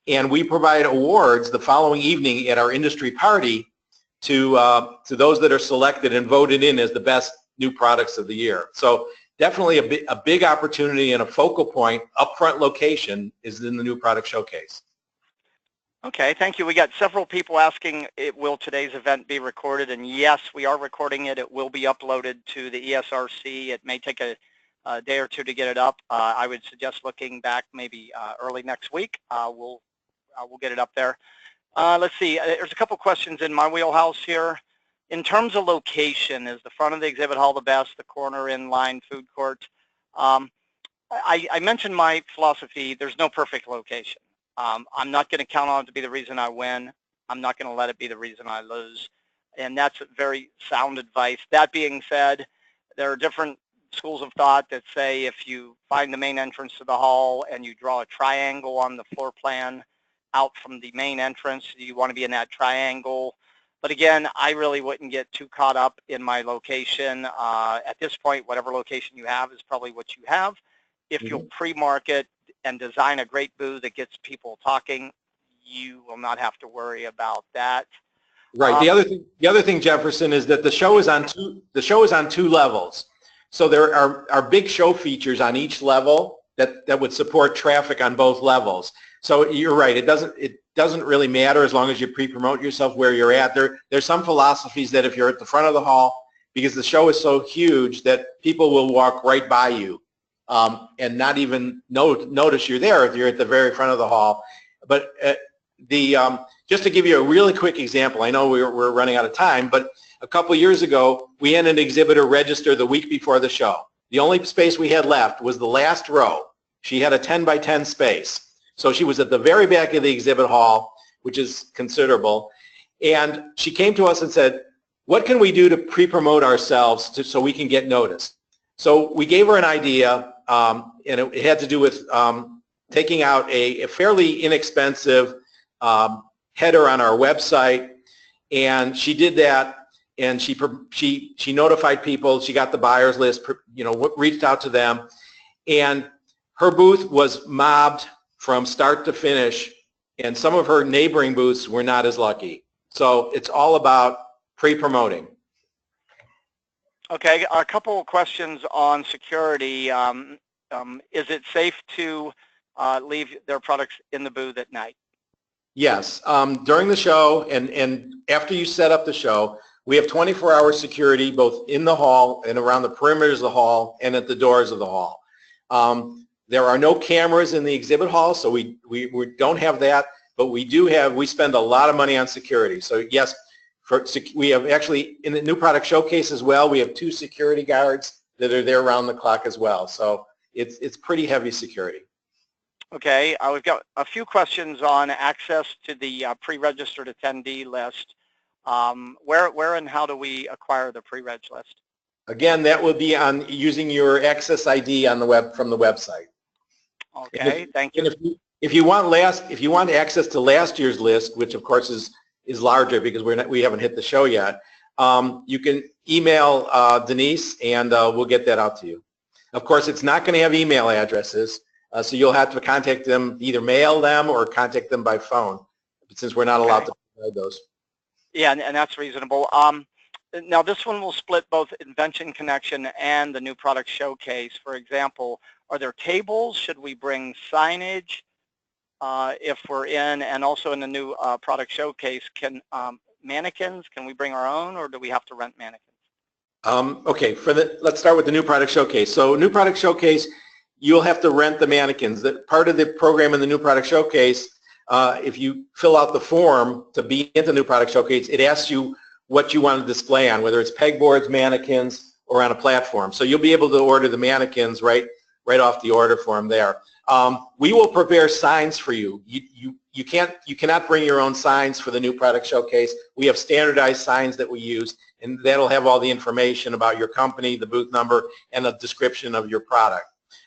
and we provide awards the following evening at our industry party to those that are selected and voted in as the best new products of the year. So definitely a big opportunity and a focal point, upfront location is in the new product showcase. Okay, thank you. We got several people asking, will today's event be recorded? And yes, we are recording it. It will be uploaded to the ESRC. It may take a day or two to get it up. I would suggest looking back maybe early next week. We'll get it up there. Let's see, there's a couple questions in my wheelhouse here. In terms of location, is the front of the exhibit hall the best, the corner in-line food court? I mentioned my philosophy, there's no perfect location. I'm not going to count on it to be the reason I win. I'm not going to let it be the reason I lose. And that's very sound advice. That being said, there are different schools of thought that say if you find the main entrance to the hall and you draw a triangle on the floor plan out from the main entrance, you want to be in that triangle. But again, I really wouldn't get too caught up in my location. At this point, whatever location you have is probably what you have. If you'll pre-market and design a great booth that gets people talking, you will not have to worry about that. Right. The other thing, Jefferson, is that the show is on two levels. So there are big show features on each level that would support traffic on both levels. So you're right. It doesn't really matter as long as you pre-promote yourself where you're at. There's some philosophies that if you're at the front of the hall, because the show is so huge that people will walk right by you and not even notice you're there if you're at the very front of the hall. But just to give you a really quick example, I know we're running out of time, but a couple years ago, we had an exhibitor register the week before the show. The only space we had left was the last row. She had a 10 by 10 space. So she was at the very back of the exhibit hall, which is considerable. And she came to us and said, what can we do to pre-promote ourselves so we can get noticed? So we gave her an idea, and it had to do with taking out a fairly inexpensive header on our website. And she did that, and she notified people. She got the buyers list, reached out to them. And her booth was mobbed from start to finish, and some of her neighboring booths were not as lucky. So it's all about pre-promoting. Okay, a couple of questions on security. Is it safe to leave their products in the booth at night? Yes, during the show and after you set up the show, we have 24-hour security both in the hall and around the perimeters of the hall and at the doors of the hall. There are no cameras in the exhibit hall, so we don't have that, but we spend a lot of money on security. So yes, we have actually, in the new product showcase as well, we have 2 security guards that are there around the clock as well. So it's pretty heavy security. Okay, we've got a few questions on access to the pre-registered attendee list. Where and how do we acquire the pre-reg list? Again, that will be on using your access ID on the web from the website. Okay, thank you. If you want access to last year's list, which of course is larger because we haven't hit the show yet, you can email Denise and we'll get that out to you. Of course, it's not going to have email addresses, so you'll have to contact them, either mail them or contact them by phone, since we're not allowed to provide those. Yeah, and that's reasonable. Now this one will split both Invention Connection and the new product showcase. For example, are there tables? Should we bring signage if we're in? And also in the new product showcase, can mannequins, can we bring our own, or do we have to rent mannequins? Okay, let's start with the new product showcase. So new product showcase, you'll have to rent the mannequins. Part of the program in the new product showcase, if you fill out the form to be in the new product showcase, it asks you what you want to display on, whether it's pegboards, mannequins, or on a platform. So you'll be able to order the mannequins right off the order form there. We will prepare signs for you. You cannot bring your own signs for the new product showcase. We have standardized signs that we use, and that'll have all the information about your company, the booth number, and a description of your product.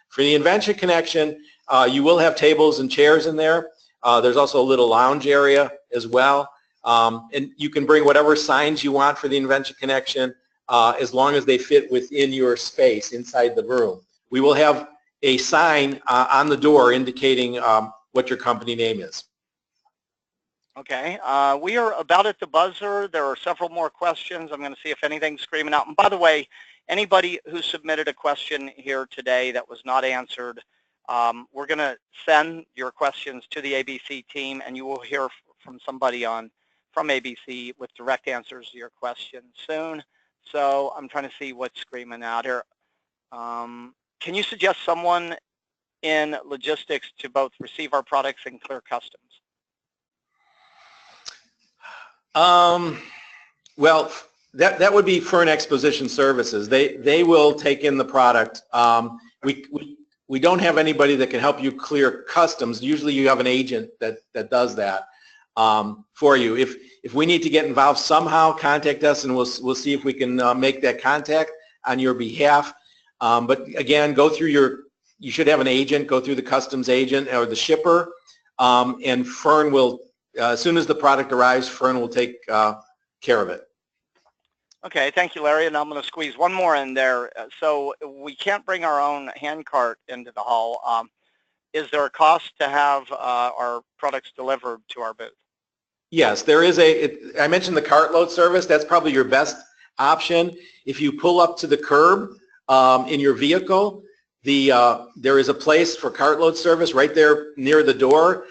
For the Invention Connection, you will have tables and chairs in there. There's also a little lounge area as well. And you can bring whatever signs you want for the Invention Connection as long as they fit within your space inside the room. We will have a sign on the door indicating what your company name is. Okay, we are about at the buzzer. There are several more questions. I'm going to see if anything's screaming out. And by the way, anybody who submitted a question here today that was not answered, we're going to send your questions to the ABC team, and you will hear from somebody from ABC with direct answers to your questions soon. So I'm trying to see what's screaming out here. Can you suggest someone in logistics to both receive our products and clear customs? Well, that would be Fern Exposition Services. They will take in the product. We don't have anybody that can help you clear customs. Usually you have an agent that does that for you. If we need to get involved somehow, contact us and we'll see if we can make that contact on your behalf. But again, you should have an agent, go through the customs agent or the shipper, and Fern will, as soon as the product arrives, Fern will take care of it. Okay, thank you, Larry, and I'm going to squeeze one more in there. So we can't bring our own hand cart into the hall. Is there a cost to have our products delivered to our booth? Yes, there is I mentioned the cart load service. That's probably your best option. If you pull up to the curb in your vehicle, there is a place for cart load service right there near the door.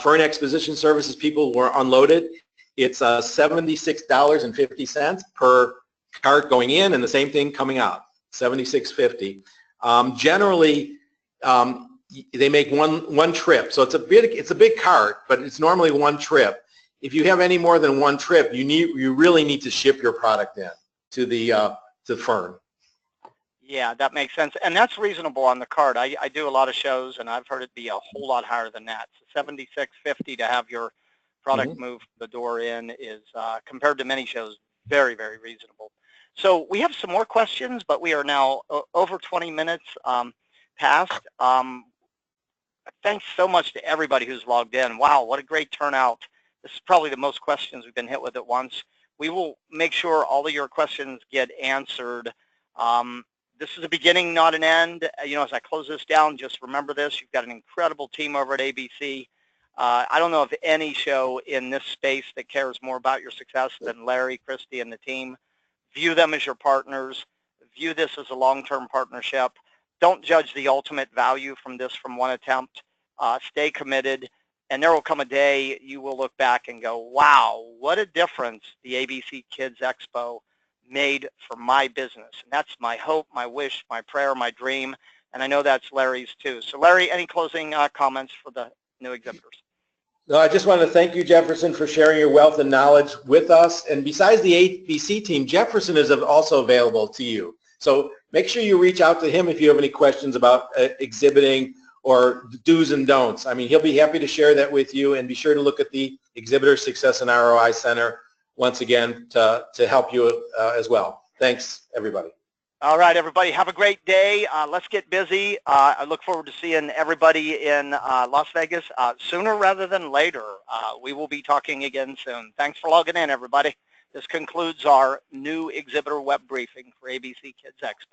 Fern Exposition Services people were unloaded. It's $76.50 per cart going in, and the same thing coming out, $76.50. Generally, they make one trip, so it's a big cart, but it's normally one trip. If you have any more than one trip, you really need to ship your product in to Fern. Yeah, that makes sense, and that's reasonable on the cart. I do a lot of shows, and I've heard it be a whole lot higher than that. So $76.50 to have your product move the door in is, compared to many shows, very, very reasonable. So we have some more questions, but we are now over 20 minutes past. Thanks so much to everybody who's logged in. Wow, what a great turnout. This is probably the most questions we've been hit with at once. We will make sure all of your questions get answered. This is a beginning, not an end. You know, as I close this down, just remember this. You've got an incredible team over at ABC. I don't know of any show in this space that cares more about your success than Larry, Christy, and the team. View them as your partners. View this as a long-term partnership. Don't judge the ultimate value from this from one attempt. Stay committed, and there will come a day you will look back and go, wow, what a difference the ABC Kids Expo made for my business. And that's my hope, my wish, my prayer, my dream, and I know that's Larry's too. So Larry, any closing comments for the new exhibitors? No, I just want to thank you, Jefferson, for sharing your wealth and knowledge with us. And besides the ABC team, Jefferson is also available to you. So make sure you reach out to him if you have any questions about exhibiting or do's and don'ts. I mean, he'll be happy to share that with you, and be sure to look at the Exhibitor Success and ROI Center once again to help you as well. Thanks, everybody. All right, everybody, have a great day. Let's get busy. I look forward to seeing everybody in Las Vegas sooner rather than later. We will be talking again soon. Thanks for logging in, everybody. This concludes our new exhibitor web briefing for ABC Kids Expo.